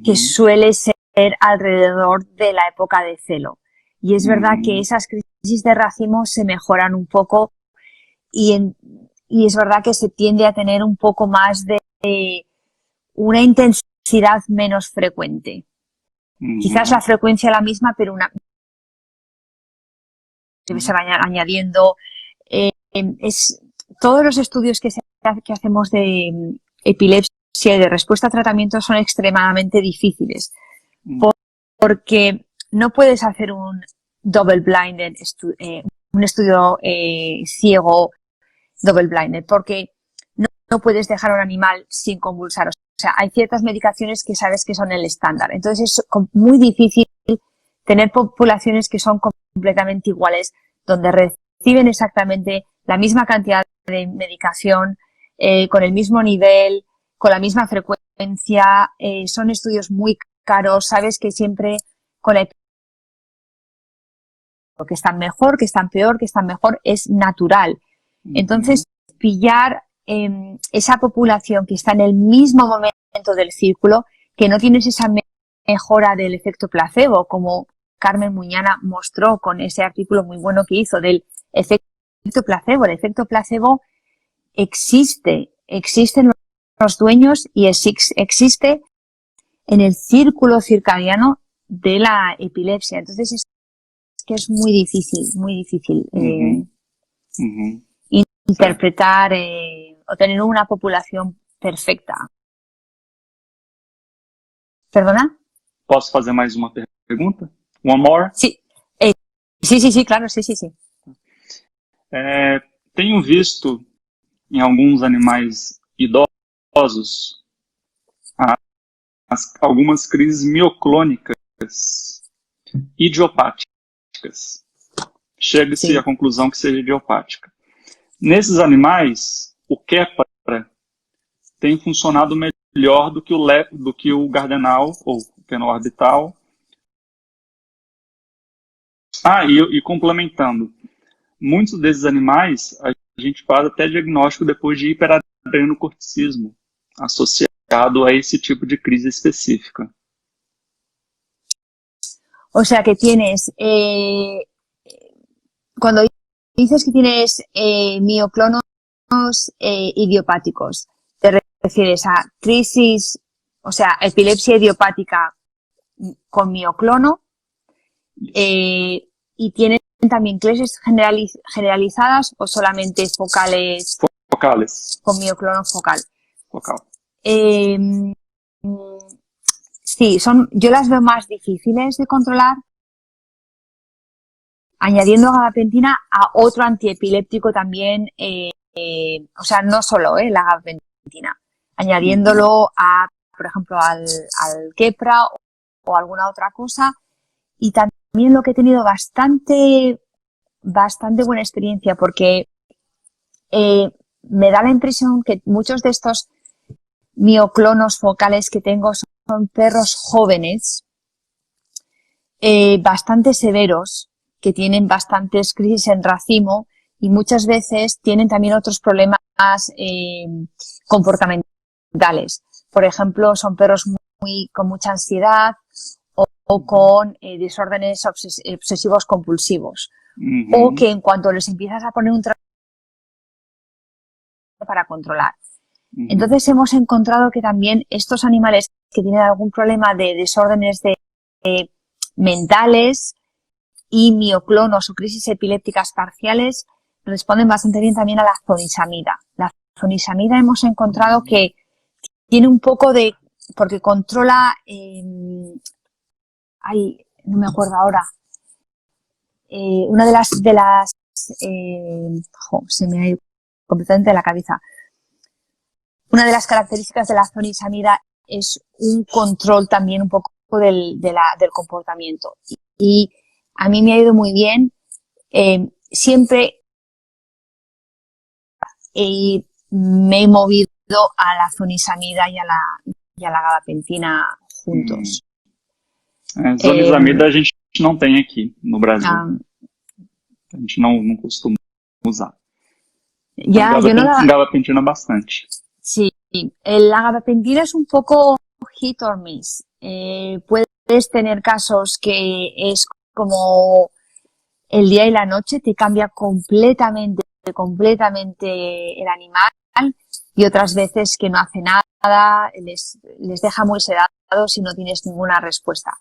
que suele ser alrededor de la época de celo. Y es verdad que esas crisis de racimo se mejoran un poco y es verdad que se tiende a tener un poco más de una intensidad menos frecuente. Quizás la frecuencia la misma, pero se va añadiendo. Todos los estudios que hacemos de epilepsia y de respuesta a tratamiento son extremadamente difíciles, porque no puedes hacer un double-blinded, un estudio ciego double-blinded, porque no puedes dejar a un animal sin convulsar. O sea, hay ciertas medicaciones que sabes que son el estándar. Entonces es muy difícil tener poblaciones que son completamente iguales, donde reciben exactamente la misma cantidad de medicación, con el mismo nivel, con la misma frecuencia, son estudios muy caros, sabes que siempre con la que están mejor, que están peor, que están mejor, es natural. Entonces, pillar esa población que está en el mismo momento del círculo, que no tienes esa mejora del efecto placebo, como Carmen Muñana mostró con ese artículo muy bueno que hizo del efecto placebo. El efecto placebo existe en los dueños y existe en el círculo circadiano de la epilepsia. Entonces es que es muy difícil interpretar o tener una población perfecta. ¿Perdona? Posso fazer mais uma pergunta? One more? Sí, sí, claro, sí. Tenho visto em alguns animais idosos algumas crises mioclônicas idiopáticas. Chega-se à conclusão que seja idiopática. Nesses animais, o Keppra tem funcionado melhor do que o Gardenal ou o fenoorbital. E complementando, muitos desses animais a gente faz até diagnóstico depois de hiperadrenocorticismo associado a esse tipo de crise específica. O sea que tienes, cuando dices que tienes mioclonos idiopáticos, te refieres a crisis, o sea, epilepsia idiopática con mioclono, y tienen también crisis generalizadas o solamente focales. Focales. Con mioclono focal. Focal. Sí, yo las veo más difíciles de controlar, añadiendo gabapentina a otro antiepiléptico también, o sea, no solo la gabapentina, añadiéndolo a, por ejemplo, al Keppra o alguna otra cosa. Y también lo que he tenido bastante buena experiencia, porque me da la impresión que muchos de estos mioclonos focales que tengo son perros jóvenes, bastante severos, que tienen bastantes crisis en racimo y muchas veces tienen también otros problemas comportamentales. Por ejemplo, son perros con mucha ansiedad o con desórdenes obsesivos compulsivos. O que en cuanto les empiezas a poner un tratamiento para controlar. Entonces hemos encontrado que también estos animales que tienen algún problema de desórdenes mentales y mioclonos o crisis epilépticas parciales responden bastante bien también a la zonisamida. La zonisamida hemos encontrado que tiene un poco porque controla, no me acuerdo ahora, una de las se me ha ido completamente de la cabeza. Una de las características de la zonisamida es un control también un poco del comportamiento. Y a mí me ha ido muy bien. Siempre me he movido a la zonisamida y a la gabapentina juntos. Zonisamida a gente não tem aqui no Brasil. A gente não costuma usar. Gabapentina bastante. Sí, la gabapentina es un poco hit or miss. Puedes tener casos que es como el día y la noche, te cambia completamente el animal, y otras veces que no hace nada, les deja muy sedados y no tienes ninguna respuesta.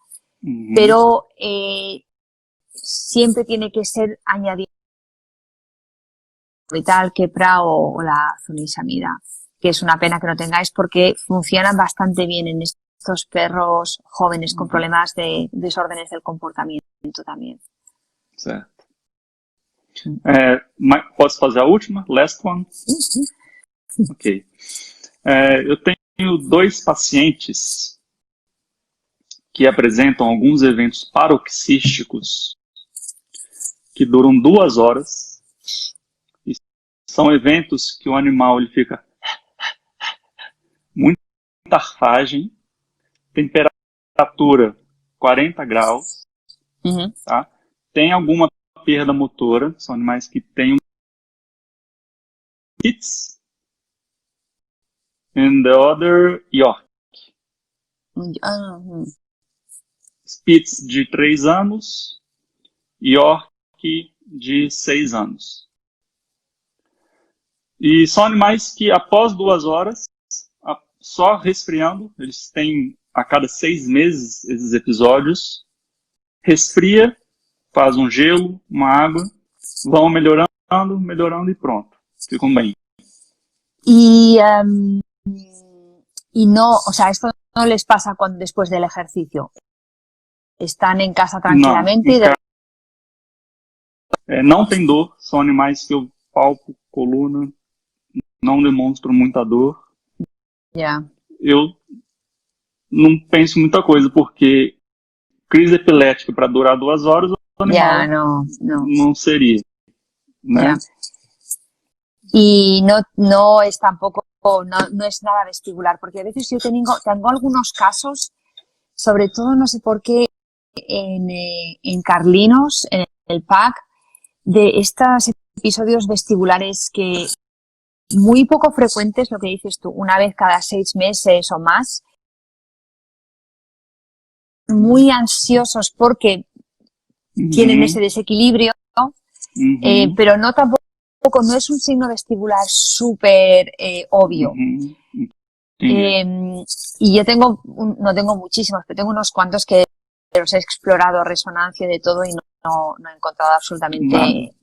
Pero siempre tiene que ser añadido vital, Keppra o la zonisamida, que es una pena que no tengáis porque funcionan bastante bien en estos perros jóvenes con problemas de desórdenes del comportamiento también. Certo. Posso fazer a última? Last one? Sim. Ok. Eu tenho 2 pacientes que apresentam alguns eventos paroxísticos que duram 2 horas. E são eventos que o animal ele fica muita arfagem, temperatura 40 graus, tá? Tem alguma perda motora, são animais que têm Spitz, and the other York. Spitz de 3 anos, York de 6 anos. E são animais que após 2 horas, só resfriando, eles têm a cada 6 meses esses episódios, resfria, faz um gelo, uma água, vão melhorando e pronto, ficam bem. Y no, o sea, esto no les pasa después del ejercicio. Están en casa tranquilamente. Não tem dor, são animais que eu palpo, coluna, não demonstram muita dor. Yeah. Eu não penso muita coisa, porque crise epilética para durar 2 horas, o animal não seria, né? Yeah. Y no es tampoco, no es nada vestibular, porque a veces yo tengo algunos casos, sobre todo no sé por qué, en Carlinos, en el pack, de estos episodios vestibulares que muy poco frecuentes, lo que dices tú, una vez cada 6 meses o más, muy ansiosos porque tienen ese desequilibrio, pero no tampoco, no es un signo vestibular súper obvio. Y yo no tengo muchísimos, pero tengo unos cuantos que los he explorado, resonancia de todo, y no he encontrado absolutamente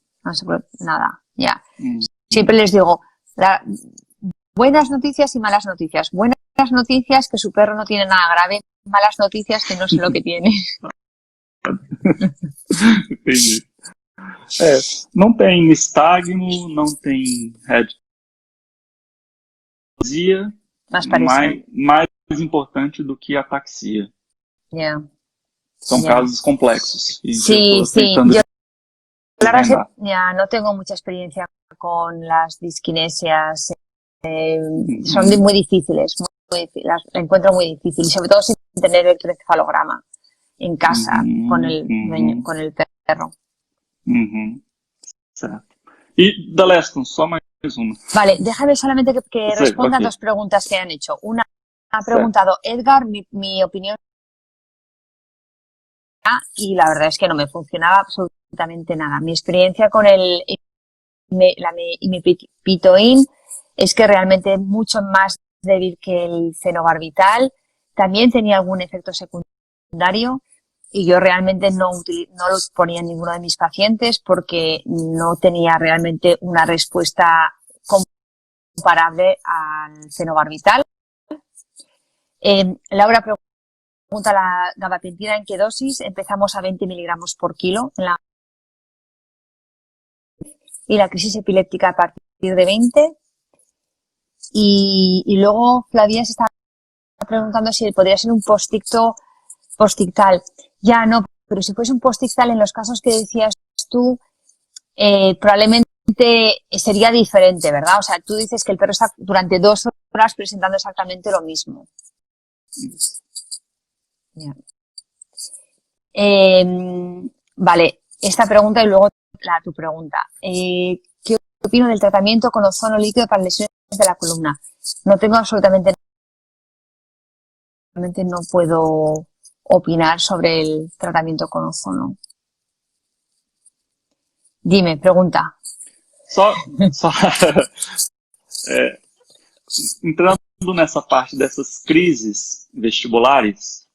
nada. Ya. Siempre les digo, buenas noticias y malas noticias. Buenas noticias, que su perro no tiene nada grave. Malas noticias, que no sé lo que tiene. Entendi. Não tem nistagmo, não tem redizia, mais importante do que ataxia. Yeah. São casos complexos. Sí. Yo, la verdad es que no tengo mucha experiencia con las disquinesias. Son muy difíciles. Las encuentro muy difíciles, sobre todo sin tener el electroencefalograma en casa con el perro. Certo. Y Daleston, só mais uma. Vale, déjame solamente que responda a 2 preguntas que han hecho. Una ha preguntado, Edgar, mi opinión, y la verdad es que no me funcionaba absolutamente nada. Mi experiencia con el imipitoin es que realmente es mucho más débil que el fenobarbital. También tenía algún efecto secundario. Y yo realmente no lo ponía en ninguno de mis pacientes porque no tenía realmente una respuesta comparable al fenobarbital. Laura pregunta, la gabapentina, ¿en qué dosis? Empezamos a 20 miligramos por kilo y la crisis epiléptica a partir de 20. Y luego Flavia se está preguntando si podría ser un postictal. Ya no, pero si fuese un postictal en los casos que decías tú, probablemente sería diferente, ¿verdad? O sea, tú dices que el perro está durante 2 horas presentando exactamente lo mismo. Yeah. Vale, esta pregunta y luego tu pregunta. ¿Qué opino del tratamiento con ozono líquido para lesiones de la columna? No tengo absolutamente no puedo opinar sobre el tratamiento con ozono. Dime, pregunta. Só entrando nessa parte dessas crises vestibulares,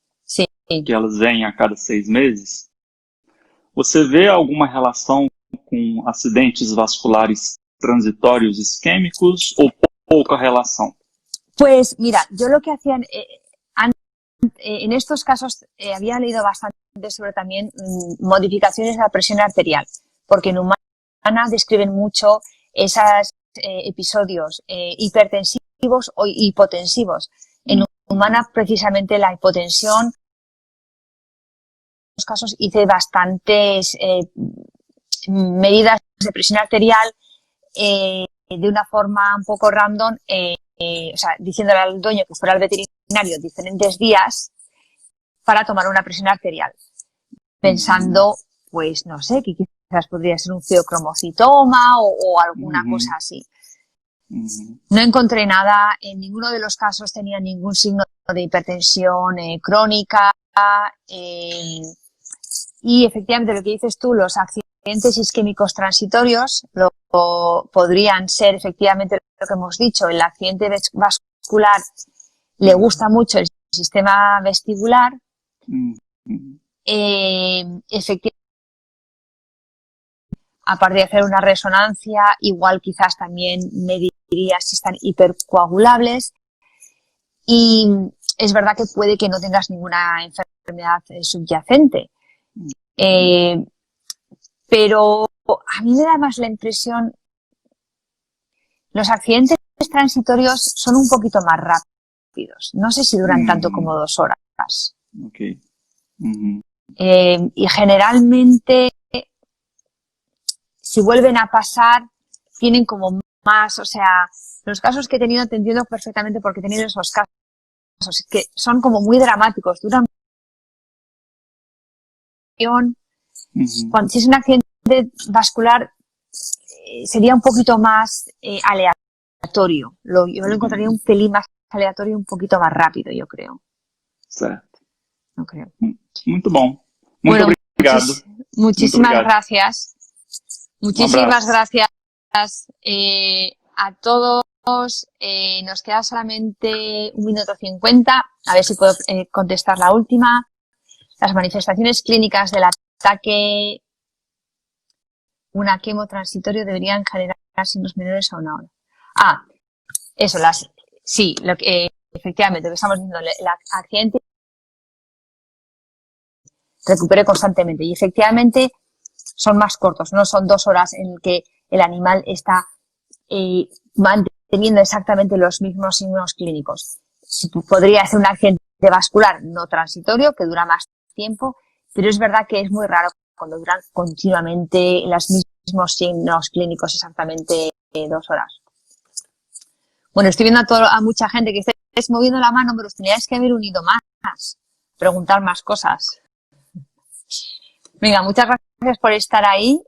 que elas vêm a cada 6 meses, você vê alguma relação com acidentes vasculares transitórios isquémicos ou pouca relação? Pues mira, yo lo que hacía en estos casos había leído bastante sobre también modificaciones de la presión arterial, porque en humana describen mucho esos episodios hipertensivos o hipotensivos. En humana precisamente la hipotensión casos hice bastantes medidas de presión arterial de una forma un poco random, o sea, diciéndole al dueño que fuera al veterinario diferentes días para tomar una presión arterial, pensando, pues no sé, que quizás podría ser un feocromocitoma o alguna cosa así. No encontré nada, en ninguno de los casos tenía ningún signo de hipertensión crónica y efectivamente lo que dices tú, los accidentes isquémicos transitorios podrían ser efectivamente lo que hemos dicho, el accidente vascular le gusta mucho el sistema vestibular, efectivamente, aparte de hacer una resonancia, igual quizás también me diría si están hipercoagulables y es verdad que puede que no tengas ninguna enfermedad subyacente, pero a mí me da más la impresión, los accidentes transitorios son un poquito más rápidos, no sé si duran tanto como 2 horas. Okay. Y generalmente si vuelven a pasar, tienen como más, o sea, los casos que he tenido te entiendo perfectamente porque he tenido esos casos que son como muy dramáticos, duran. Si es un accidente vascular, sería un poquito más aleatorio. Yo lo encontraría un pelín más aleatorio, un poquito más rápido, yo creo. Certo. No creo. Muito bom. Muito Bueno, obrigado. Muchísimas obrigado. gracias. Muchísimas gracias a todos. Nos queda solamente 1 minuto 50. A ver si puedo contestar la última. Las manifestaciones clínicas del ataque, una quemo transitorio deberían generarse en los menores a 1 hora. Eso, sí, efectivamente, lo que estamos diciendo, el accidente recupere constantemente y efectivamente son más cortos, no son 2 horas en el que el animal está manteniendo exactamente los mismos signos clínicos. Podría ser un accidente vascular no transitorio que dura más tiempo, pero es verdad que es muy raro cuando duran continuamente los mismos signos clínicos exactamente 2 horas. Bueno, estoy viendo a mucha gente que estáis moviendo la mano, pero os teníais que haber unido más, preguntar más cosas. Venga, muchas gracias por estar ahí.